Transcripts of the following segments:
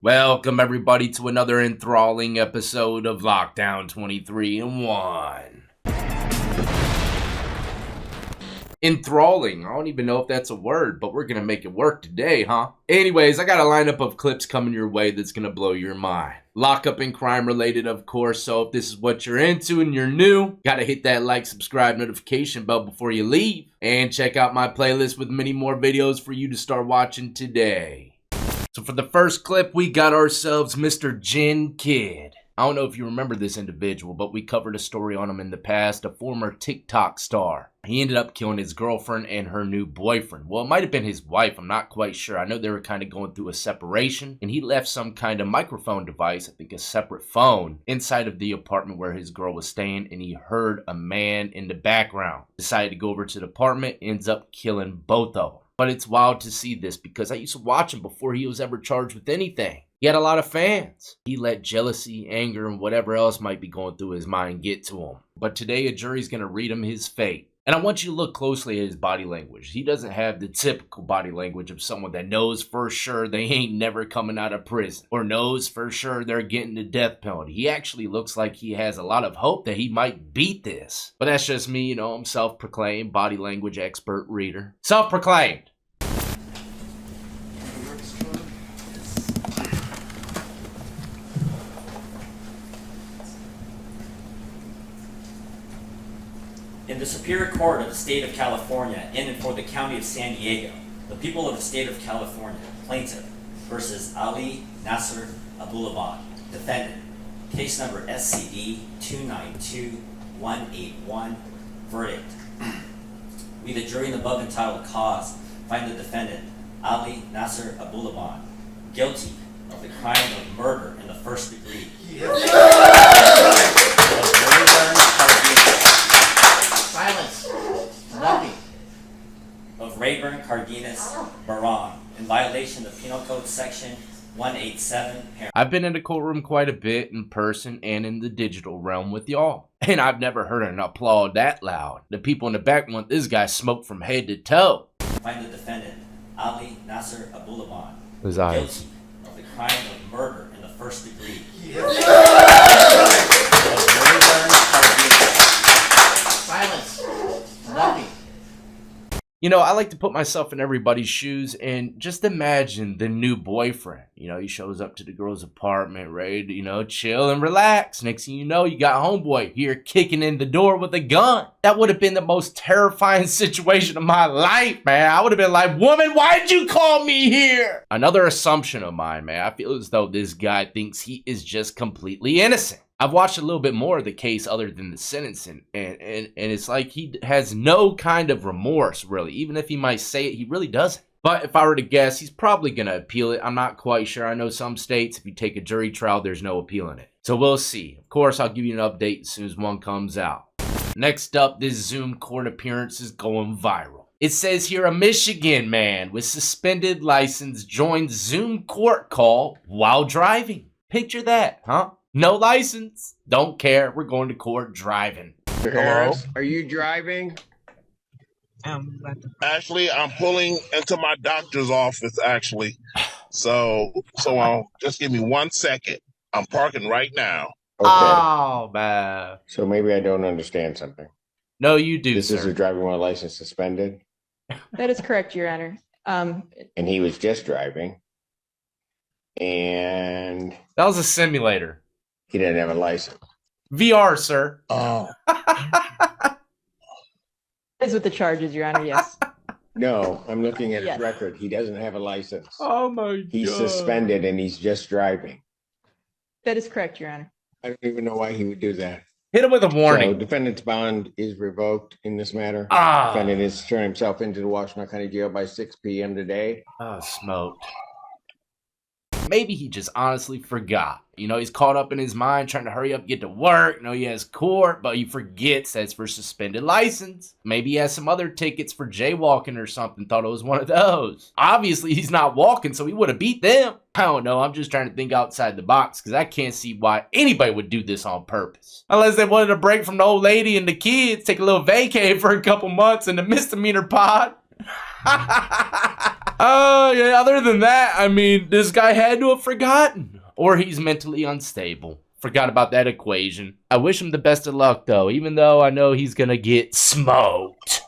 Welcome everybody to another enthralling episode of Lockdown 23 in 1. Enthralling, I don't even know if that's a word, but we're gonna make it work today, huh? Anyways, I got a lineup of clips coming your way that's gonna blow your mind. Lockup and crime related, of course, so if this is what you're into and you're new, gotta hit that like, subscribe, notification bell before you leave, and check out my playlist with many more videos for you to start watching today. So for the first clip, we got ourselves Mr. Jinnkid. I don't know if you remember this individual, but we covered a story on him in the past, a former TikTok star. He ended up killing his girlfriend and her new boyfriend. Well, it might have been his wife, I'm not quite sure. I know they were kind of going through a separation, and he left some kind of microphone device, I think a separate phone, inside of the apartment where his girl was staying, and he heard a man in the background. Decided to go over to the apartment, ends up killing both of them. But it's wild to see this because I used to watch him before he was ever charged with anything. He had a lot of fans. He let jealousy, anger, and whatever else might be going through his mind get to him. But today a jury's going to read him his fate. And I want you to look closely at his body language. He doesn't have the typical body language of someone that knows for sure they ain't never coming out of prison. Or knows for sure they're getting the death penalty. He actually looks like he has a lot of hope that he might beat this. But that's just me, I'm self-proclaimed body language expert reader. Self-proclaimed. In the Superior Court of the State of California, in and for the County of San Diego, the people of the State of California, plaintiff versus Ali Nasser Abulaban, defendant, case number SCD 292181, verdict. We, the jury in the above entitled cause, find the defendant, Ali Nasser Abulaban, guilty of the crime of murder in the first degree. Of Rayburn Cardenas Baran in violation of Penal Code Section 187. I've been in the courtroom quite a bit in person and in the digital realm with y'all, and I've never heard an applaud that loud. The people in the back want this guy smoked from head to toe. Find the defendant, Ali Nasser Abulaban, guilty of the crime of murder in the first degree. Silence. Nothing. I like to put myself in everybody's shoes and just imagine the new boyfriend. He shows up to the girl's apartment, ready to, chill and relax. Next thing you know, you got homeboy here kicking in the door with a gun. That would have been the most terrifying situation of my life, man. I would have been like, woman, why'd you call me here? Another assumption of mine, man. I feel as though this guy thinks he is just completely innocent. I've watched a little bit more of the case other than the sentencing, and it's like he has no kind of remorse, really. Even if he might say it, he really doesn't. But if I were to guess, he's probably going to appeal it. I'm not quite sure. I know some states, if you take a jury trial, there's no appealing it. So we'll see. Of course, I'll give you an update as soon as one comes out. Next up, this Zoom court appearance is going viral. It says here a Michigan man with suspended license joined Zoom court call while driving. Picture that, huh? No license. Don't care. We're going to court driving. Mr. Harris, are you driving? Actually, I'm pulling into my doctor's office, actually. So just give me 1 second. I'm parking right now. Okay. Oh, man. So maybe I don't understand something. No, you do, This sir. is a driving while license suspended, That is correct, Your Honor. and he was just driving, and That was a simulator. he didn't have a license. VR, sir. Oh, That is with the charges, Your Honor, yes. No, I'm looking at his Yes. record. He doesn't have a license. Oh, my God. He's suspended, and he's just driving. That is correct, Your Honor. I don't even know why he would do that. Hit him with a So warning. defendant's bond is revoked in this matter. Ah. Defendant is turning himself into the Washington County Jail by 6 p.m. today. Oh, smoked. Maybe he just honestly forgot. He's caught up in his mind trying to hurry up, get to work. He has court, but he forgets that's for suspended license. Maybe he has some other tickets for jaywalking or something, thought it was one of those. Obviously, he's not walking, so he would have beat them. I don't know, I'm just trying to think outside the box because I can't see why anybody would do this on purpose. Unless they wanted a break from the old lady and the kids, take a little vacay for a couple months in the misdemeanor pod. Oh, yeah, other than that, I mean, this guy had to have forgotten. Or he's mentally unstable. Forgot about that equation. I wish him the best of luck, though, even though I know he's gonna get smoked.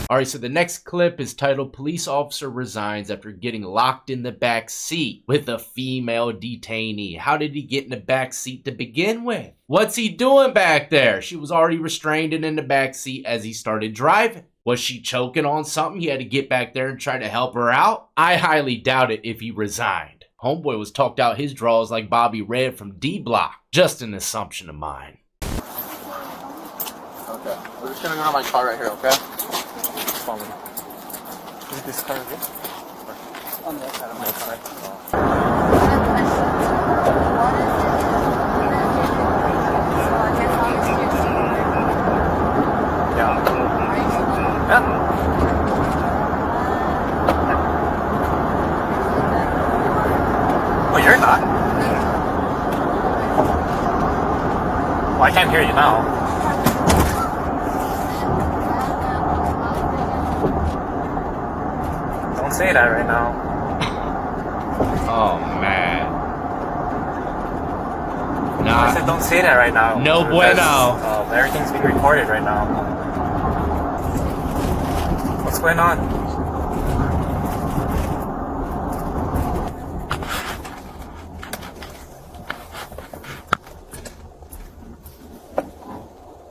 Alright, so the next clip is titled Police Officer Resigns After Getting Locked in the Back Seat with a Female Detainee. How did he get in the back seat to begin with? What's he doing back there? She was already restrained and in the back seat as he started driving. Was she choking on something? He had to get back there and try to help her out? I highly doubt it if he resigned. Homeboy was talked out his draws like Bobby Red from D Block. Just an assumption of mine. Okay, we're just gonna go to my car right here, okay? Follow me. Is this car good? On the other side of my car. Yeah. Well, you're not. Well, I can't hear you now. Don't say that right now. Oh, man. I said don't say that right now. No bueno. Everything's being recorded right now. What's going on?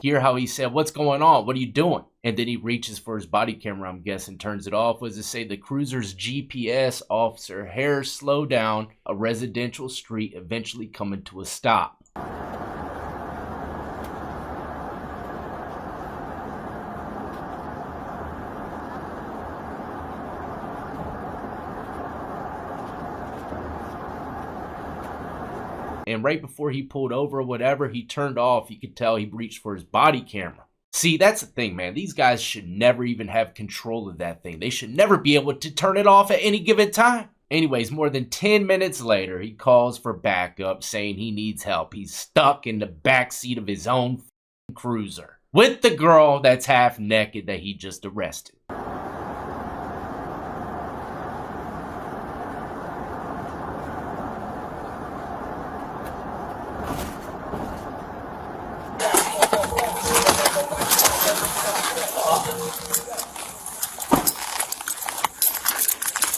Hear how he said, "What's going on? What are you doing?" And then he reaches for his body camera, I'm guessing, turns it off. Was to say the cruiser's GPS officer, hair slow down, a residential street eventually coming to a stop. And right before he pulled over or whatever, he turned off. You could tell he reached for his body camera. See, that's the thing, man. These guys should never even have control of that thing. They should never be able to turn it off at any given time. Anyways, more than 10 minutes later, he calls for backup, saying he needs help. He's stuck in the backseat of his own cruiser with the girl that's half naked that he just arrested.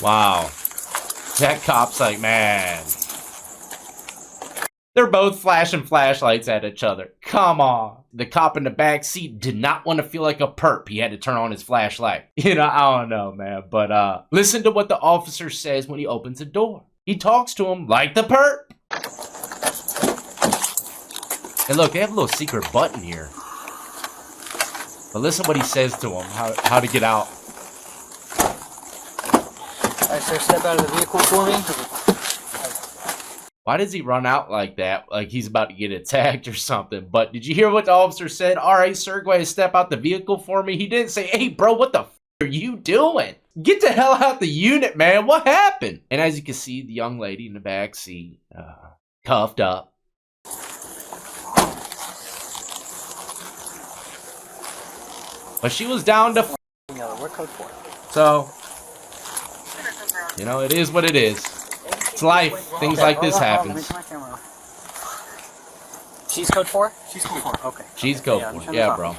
Wow. That cop's like, man. They're both flashing flashlights at each other. Come on. The cop in the back seat did not want to feel like a perp. He had to turn on his flashlight. You know, I don't know, man. But listen to what the officer says when he opens the door. He talks to him like the perp. And look, they have a little secret button here. But listen what he says to him, how to get out. Alright, sir, step out of the vehicle for me. Why does he run out like that? Like he's about to get attacked or something. But did you hear what the officer said? All right, sir, go ahead and step out the vehicle for me. He didn't say, hey, bro, what the f are you doing? Get the hell out the unit, man. What happened? And as you can see, the young lady in the back seat, cuffed up. But she was down to What code for? So, you know, it is what it is. It's life. Things like this happens. She's code 4? She's code 4, okay. She's code 4. Yeah, bro.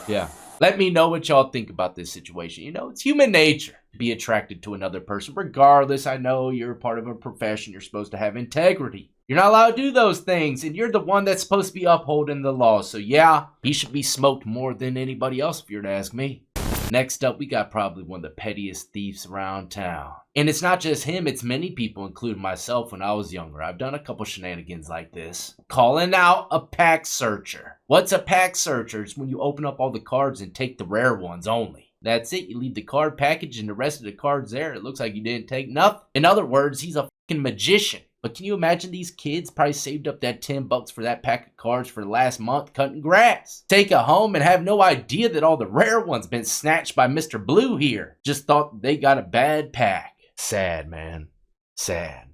Yeah. Let me know what y'all think about this situation. You know, it's human nature to be attracted to another person. Regardless, I know you're part of a profession. You're supposed to have integrity. You're not allowed to do those things, and you're the one that's supposed to be upholding the law. So yeah, he should be smoked more than anybody else if you're to ask me. Next up, we got probably one of the pettiest thieves around town. And it's not just him, it's many people, including myself when I was younger. I've done a couple shenanigans like this. Calling out a pack searcher. What's a pack searcher? It's when you open up all the cards and take the rare ones only. That's it. You leave the card package and the rest of the cards there. It looks like you didn't take nothing. In other words, he's a fucking magician. But can you imagine these kids probably saved up that $10 for that pack of cards for the last month cutting grass? Take it home and have no idea that all the rare ones been snatched by Mr. Blue here. Just thought they got a bad pack. Sad, man. Sad.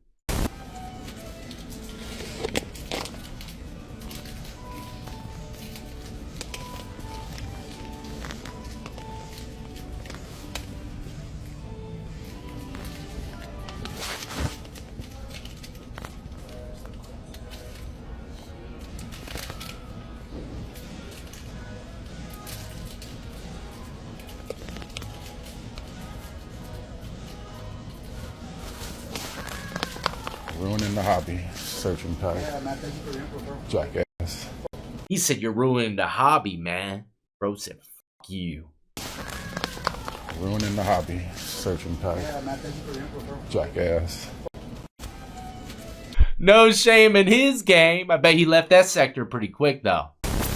Ruining the hobby. Searching type. Jackass. He said you're ruining the hobby, man. Bro said, fuck you. Ruining the hobby. Searching type. Jackass. No shame in his game. I bet he left that sector pretty quick, though.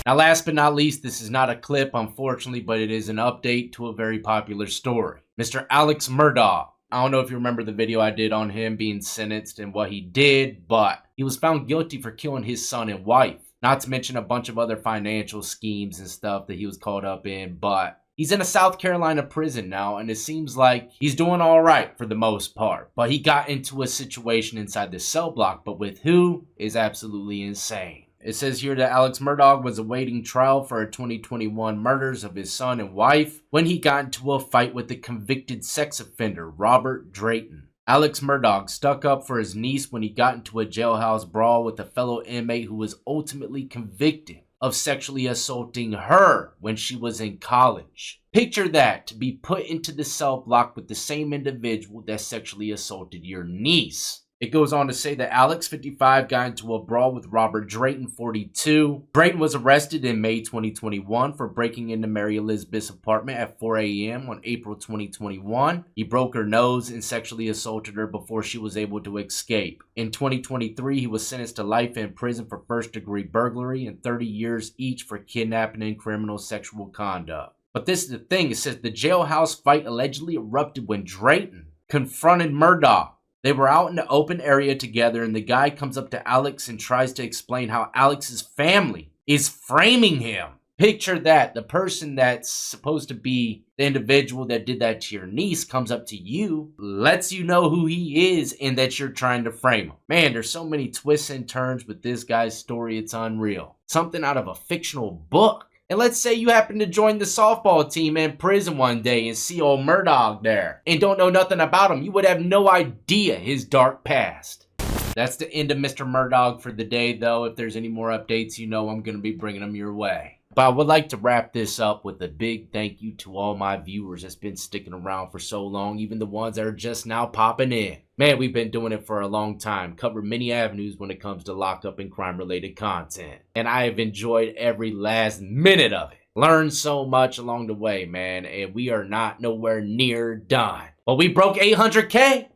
Now, last but not least, this is not a clip, unfortunately, but it is an update to a very popular story. Mr. Alex Murdaugh. I don't know if you remember the video I did on him being sentenced and what he did, but he was found guilty for killing his son and wife. Not to mention a bunch of other financial schemes and stuff that he was caught up in, but he's in a South Carolina prison now, and it seems like he's doing all right for the most part. But he got into a situation inside the cell block, but with who is absolutely insane. It says here that Alex Murdaugh was awaiting trial for 2021 murders of his son and wife when he got into a fight with the convicted sex offender, Robert Drayton. Alex Murdaugh stuck up for his niece when he got into a jailhouse brawl with a fellow inmate who was ultimately convicted of sexually assaulting her when she was in college. Picture that, to be put into the cell block with the same individual that sexually assaulted your niece. It goes on to say that Alex, 55, got into a brawl with Robert Drayton, 42. Drayton was arrested in May 2021 for breaking into Mary Elizabeth's apartment at 4 a.m. on April 2021. He broke her nose and sexually assaulted her before she was able to escape. In 2023, he was sentenced to life in prison for first-degree burglary and 30 years each for kidnapping and criminal sexual conduct. But this is the thing, it says the jailhouse fight allegedly erupted when Drayton confronted Murdaugh. They were out in the open area together, and the guy comes up to Alex and tries to explain how Alex's family is framing him. Picture that. The person that's supposed to be the individual that did that to your niece comes up to you, lets you know who he is, and that you're trying to frame him. Man, there's so many twists and turns with this guy's story, it's unreal. Something out of a fictional book. And let's say you happen to join the softball team in prison one day and see old Murdaugh there and don't know nothing about him. You would have no idea his dark past. That's the end of Mr. Murdaugh for the day, though. If there's any more updates, you know I'm going to be bringing them your way. But I would like to wrap this up with a big thank you to all my viewers that's been sticking around for so long, even the ones that are just now popping in. Man, we've been doing it for a long time, covered many avenues when it comes to lockup and crime-related content. And I have enjoyed every last minute of it. Learned so much along the way, man, and we are not nowhere near done. But we broke 800K.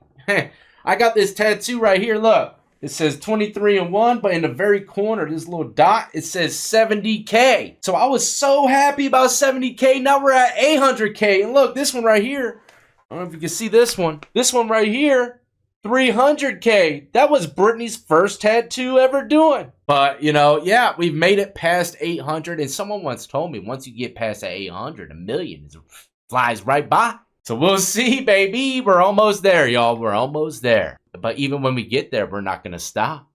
I got this tattoo right here, look. It says 23 and 1, but in the very corner, this little dot, it says 70K. So I was so happy about 70K. Now we're at 800K. And look, this one right here, I don't know if you can see this one. This one right here, 300K. That was Brittany's first tattoo ever doing. But, you know, yeah, we've made it past 800. And someone once told me, once you get past that 800, a million flies right by. So we'll see, baby. We're almost there, y'all. We're almost there. But even when we get there, we're not going to stop.